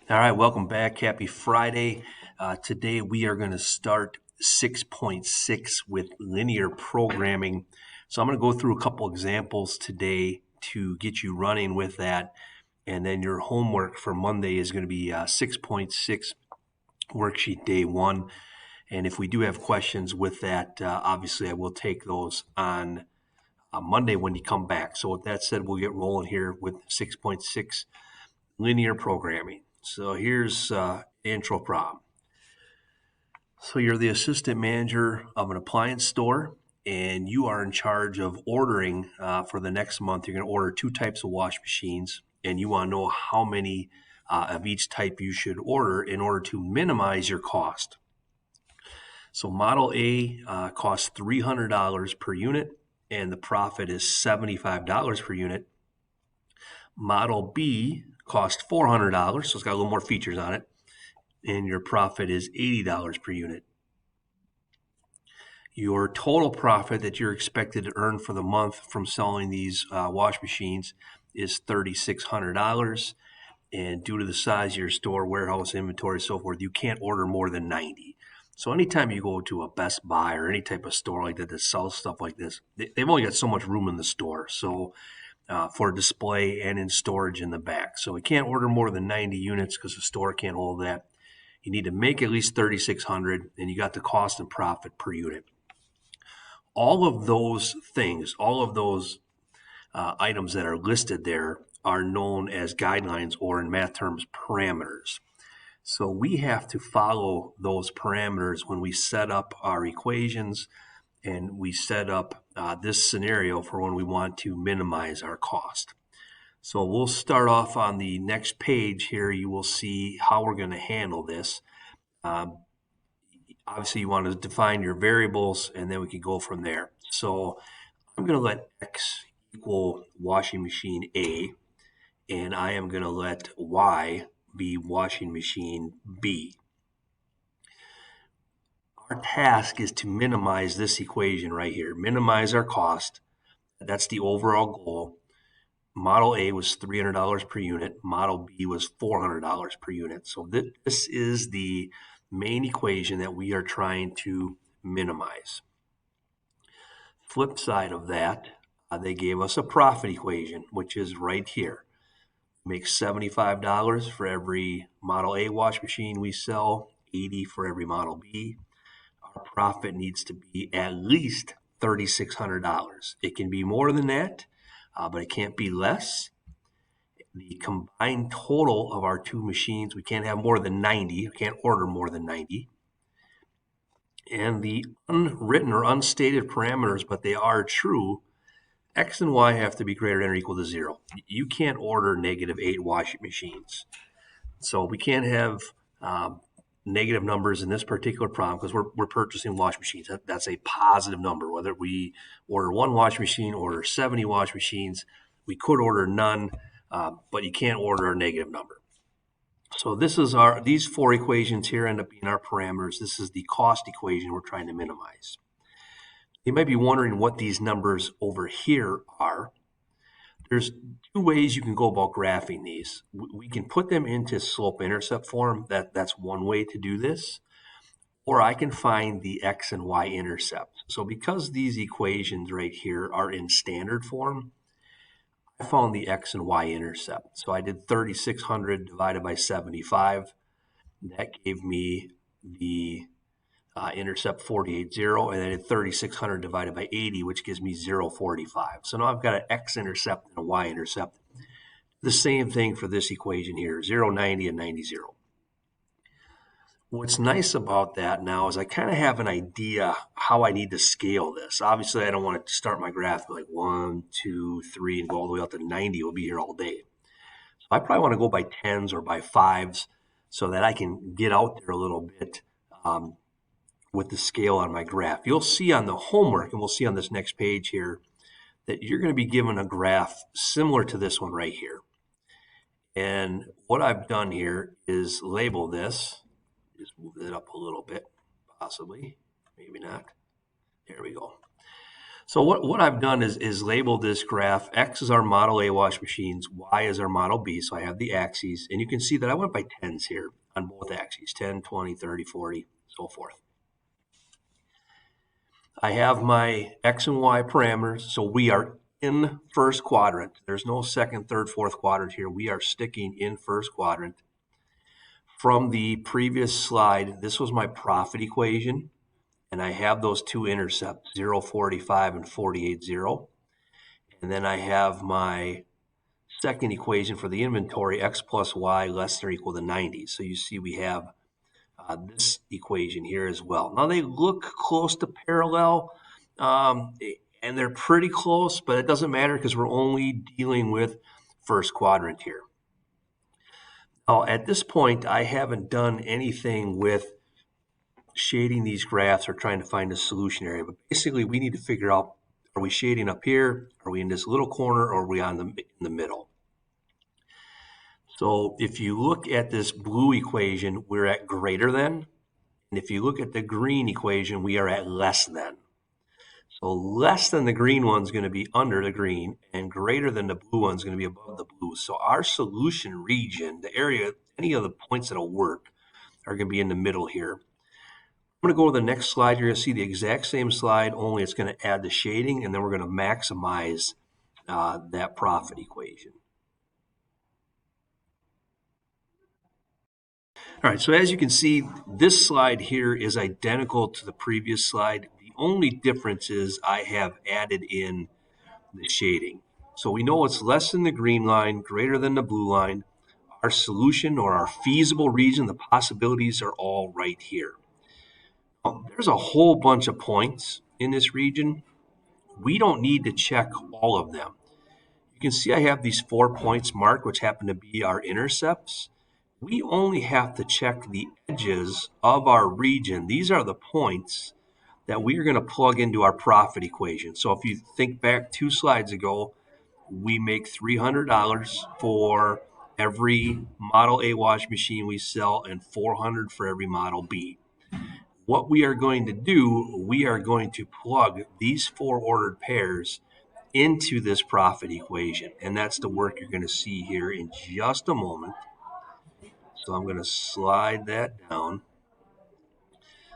All right, welcome back. Happy Friday. Today we are going to start 6.6 with linear programming. So I'm going to go through a couple examples today to get you running with that. And then your homework for Monday is going to be 6.6 worksheet day one. And if we do have questions with that, obviously I will take those on Monday when you come back. So with that said, we'll get rolling here with 6.6 linear programming. So here's intro problem. So you're the assistant manager of an appliance store, and you are in charge of ordering for the next month. You're going to order two types of wash machines, and you want to know how many of each type you should order in order to minimize your cost. So Model A costs $300 per unit, and the profit is $75 per unit. Model B costs $400, so it's got a little more features on it, and your profit is $80 per unit. Your total profit that you're expected to earn for the month from selling these wash machines is $3,600. And due to the size of your store, warehouse, inventory, so forth, you can't order more than 90. So anytime you go to a Best Buy or any type of store like that sells stuff like this, they've only got so much room in the store. So for display and in storage in the back. So we can't order more than 90 units because the store can't hold that. You need to make at least 3,600, and you got the cost and profit per unit. All of those things, all of those items that are listed there are known as guidelines, or in math terms, parameters. So we have to follow those parameters when we set up our equations and we set up this scenario for when we want to minimize our cost. So we'll start off on the next page here. You will see how we're going to handle this. Obviously, you want to define your variables, and then we can go from there. So I'm going to let X equal washing machine A, and I am going to let Y be washing machine B. Our task is to minimize this equation right here, minimize our cost. That's the overall goal. Model A was $300 per unit. Model B was $400 per unit. So this is the main equation that we are trying to minimize. Flip side of that, they gave us a profit equation, which is right here. Make $75 for every Model A wash machine we sell, $80 for every Model B. Our profit needs to be at least $3,600. It can be more than that, but it can't be less. The combined total of our two machines, we can't have more than 90. We can't order more than 90. And the unwritten or unstated parameters, but they are true, X and Y have to be greater than or equal to 0. You can't order -8 washing machines. So we can't have negative numbers in this particular problem because we're purchasing wash machines. That's a positive number. Whether we order one wash machine, order 70 wash machines, we could order none, but you can't order a negative number. So these four equations here end up being our parameters. This is the cost equation we're trying to minimize. You might be wondering what these numbers over here are. There's two ways you can go about graphing these. We can put them into slope-intercept form. That's one way to do this. Or I can find the x and y intercept. So because these equations right here are in standard form, I found the x and y intercept. So I did 3,600 divided by 75. That gave me the intercept 480, and then I did 3,600 divided by 80, which gives me 0.45. So now I've got an x-intercept and a y-intercept. The same thing for this equation here, 0.90 and 90. What's nice about that now is I kind of have an idea how I need to scale this. Obviously, I don't want to start my graph like 1, 2, 3, and go all the way up to 90. We'll be here all day. So I probably want to go by 10s or by 5s so that I can get out there a little bit with the scale on my graph. You'll see on the homework, and we'll see on this next page here, that you're going to be given a graph similar to this one right here. And what I've done here is label this. Just move it up a little bit, possibly. Maybe not. There we go. So what I've done is labeled this graph. X is our Model A wash machines. Y is our Model B. So I have the axes. And you can see that I went by tens here on both axes, 10, 20, 30, 40, so forth. I have my X and Y parameters. So we are in first quadrant. There's no second, third, fourth quadrant here. We are sticking in first quadrant. From the previous slide, this was my profit equation. And I have those two intercepts, 0.45 and 48.0. And then I have my second equation for the inventory, x plus y less than or equal to 90. So you see we have this equation here as well. Now they look close to parallel, and they're pretty close, but it doesn't matter because we're only dealing with first quadrant here. Now at this point, I haven't done anything with shading these graphs or trying to find a solution area, but basically we need to figure out, are we shading up here? Are we in this little corner, or are we in the middle? So if you look at this blue equation, we're at greater than. And if you look at the green equation, we are at less than. So less than the green one's going to be under the green, and greater than the blue one's going to be above the blue. So our solution region, the area, any of the points that'll work, are going to be in the middle here. I'm going to go to the next slide. You're going to see the exact same slide, only it's going to add the shading, and then we're going to maximize that profit equation. All right, so as you can see, this slide here is identical to the previous slide. The only difference is I have added in the shading. So we know it's less than the green line, greater than the blue line. Our solution, or our feasible region, the possibilities are all right here. Now, there's a whole bunch of points in this region. We don't need to check all of them. You can see I have these 4 points marked, which happen to be our intercepts. We only have to check the edges of our region. These are the points that we are going to plug into our profit equation. So if you think back 2 slides ago, we make $300 for every Model A wash machine we sell and $400 for every Model B. What we are going to do, we are going to plug these 4 ordered pairs into this profit equation. And that's the work you're going to see here in just a moment. So I'm going to slide that down.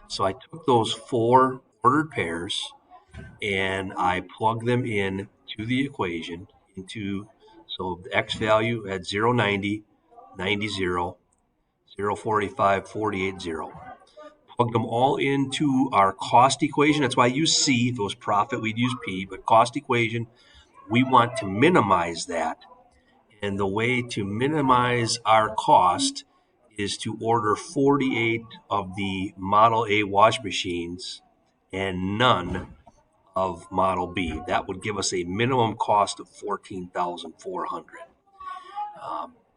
So I took those 4 ordered pairs and I plugged them in to the equation so the X value at 0.90, 90, 0.45, 48.0. Plug them all into our cost equation. That's why I use C. If it was profit, we'd use P, but cost equation, we want to minimize that. And the way to minimize our cost is to order 48 of the Model A wash machines and none of Model B. That would give us a minimum cost of $14,400.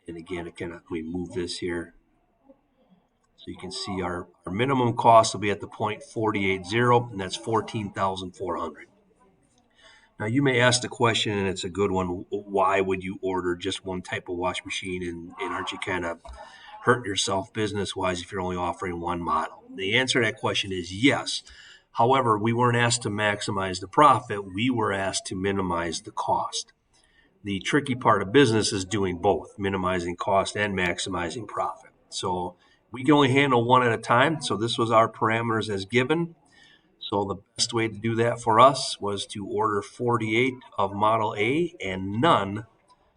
And again, we move this here. So you can see our minimum cost will be at the point 48.0, and that's $14,400. Now you may ask the question, and it's a good one, why would you order just one type of wash machine, and aren't you kind of hurting yourself business-wise if you're only offering one model? The answer to that question is yes. However, we weren't asked to maximize the profit. We were asked to minimize the cost. The tricky part of business is doing both, minimizing cost and maximizing profit. So we can only handle one at a time. So this was our parameters as given. So the best way to do that for us was to order 48 of Model A and none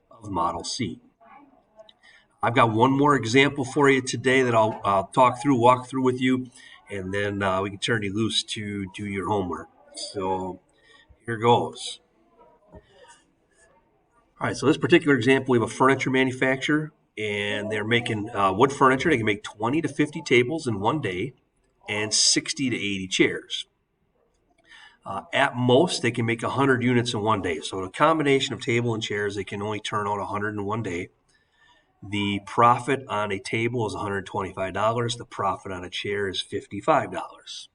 of Model C. I've got one more example for you today that I'll walk through with you, and then we can turn you loose to do your homework. So here goes. All right, so this particular example, we have a furniture manufacturer, and they're making wood furniture. They can make 20 to 50 tables in one day and 60 to 80 chairs. At most, they can make 100 units in one day. So a combination of table and chairs, they can only turn out 100 in one day. The profit on a table is $125. The profit on a chair is $55.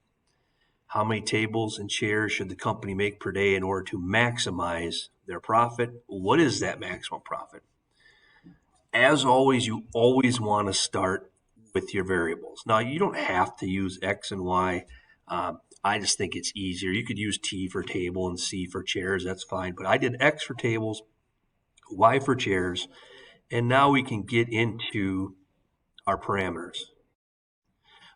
How many tables and chairs should the company make per day in order to maximize their profit? What is that maximum profit? As always, you always want to start with your variables. Now, you don't have to use X and Y. I just think it's easier. You could use T for table and C for chairs. That's fine. But I did X for tables, Y for chairs. And now we can get into our parameters.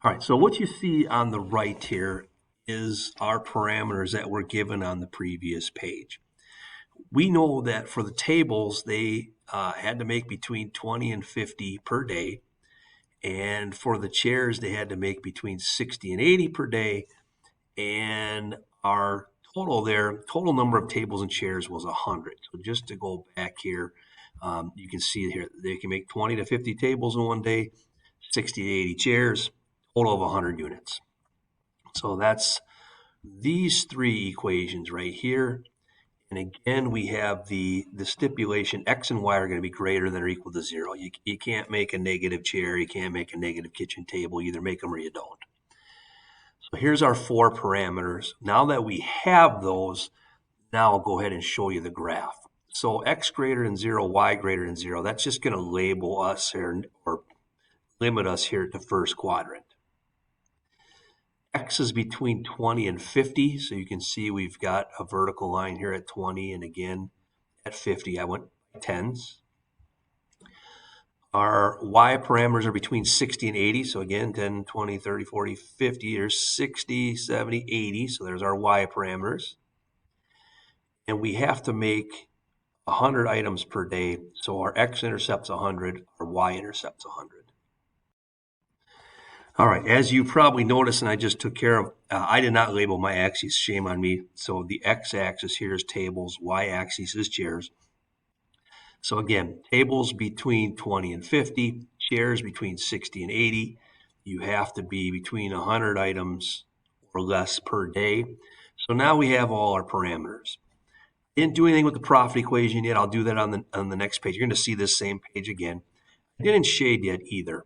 All right, so what you see on the right here is our parameters that were given on the previous page. We know that for the tables, they had to make between 20 and 50 per day. And for the chairs, they had to make between 60 and 80 per day. And our total number of tables and chairs was 100. So just to go back here, you can see here, they can make 20 to 50 tables in one day, 60 to 80 chairs, total of 100 units. So that's these three equations right here. And again, we have the stipulation X and Y are going to be greater than or equal to 0. You can't make a negative chair. You can't make a negative kitchen table. You either make them or you don't. So here's our 4 parameters. Now that we have those, now I'll go ahead and show you the graph. So X greater than 0, Y greater than 0, that's just going to label us here or limit us here to first quadrant. X is between 20 and 50, so you can see we've got a vertical line here at 20, and again at 50, I went by tens. Our Y parameters are between 60 and 80, so again 10, 20, 30, 40, 50, there's 60, 70, 80, so there's our Y parameters. And we have to make 100 items per day, so our X-intercept's 100, our Y-intercept's 100. All right, as you probably noticed, and I just took care of, I did not label my axes, shame on me. So the X-axis here is tables, Y-axis is chairs. So again, tables between 20 and 50, chairs between 60 and 80. You have to be between 100 items or less per day. So now we have all our parameters. Didn't do anything with the profit equation yet. I'll do that on the next page. You're going to see this same page again. I didn't shade yet either.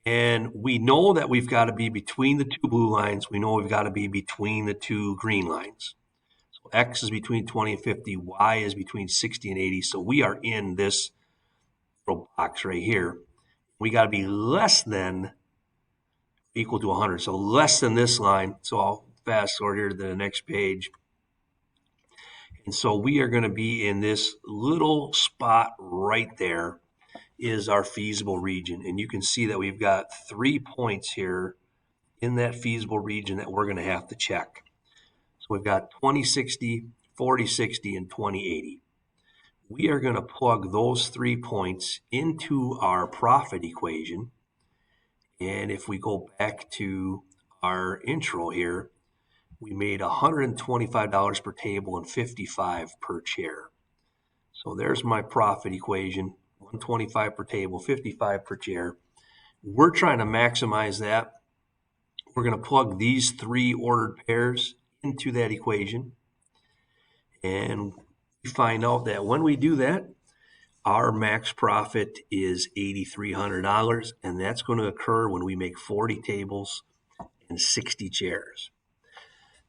And we know that we've got to be between the 2 blue lines. We know we've got to be between the 2 green lines. So X is between 20 and 50. Y is between 60 and 80. So we are in this little box right here. We got to be less than equal to 100. So less than this line. So I'll fast forward here to the next page. And so we are going to be in this little spot right there is our feasible region. And you can see that we've got 3 points here in that feasible region that we're going to have to check. So we've got 2060, 4060, and 2080. We are going to plug those 3 points into our profit equation. And if we go back to our intro here, we made $125 per table and $55 per chair. So there's my profit equation. 125 per table, 55 per chair. We're trying to maximize that. We're going to plug these 3 ordered pairs into that equation. And we find out that when we do that, our max profit is $8,300, and that's going to occur when we make 40 tables and 60 chairs.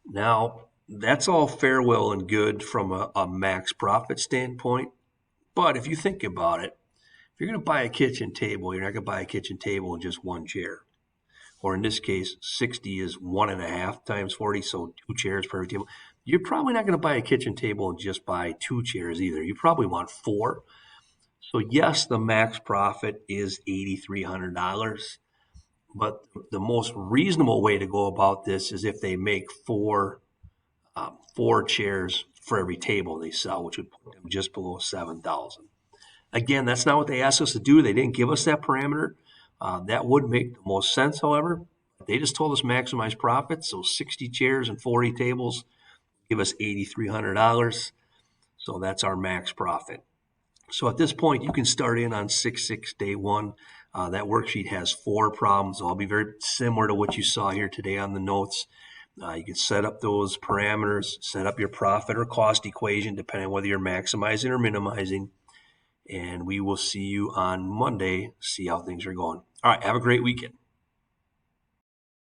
Now, that's all fair, well, and good from a max profit standpoint. But if you think about it, if you're going to buy a kitchen table, you're not going to buy a kitchen table and just 1 chair. Or in this case, 60 is 1.5 times 40, so 2 chairs per table. You're probably not going to buy a kitchen table and just buy 2 chairs either. You probably want 4. So yes, the max profit is $8,300. But the most reasonable way to go about this is if they make 4 chairs for every table they sell, which would put them just below $7,000. Again, that's not what they asked us to do. They didn't give us that parameter. That would make the most sense, however. They just told us maximize profits. So 60 chairs and 40 tables give us $8,300. So that's our max profit. So at this point, you can start in on 6/6 day 1. That worksheet has 4 problems. I'll be very similar to what you saw here today on the notes. You can set up those parameters, set up your profit or cost equation, depending on whether you're maximizing or minimizing. And we will see you on Monday, see how things are going. All right, have a great weekend.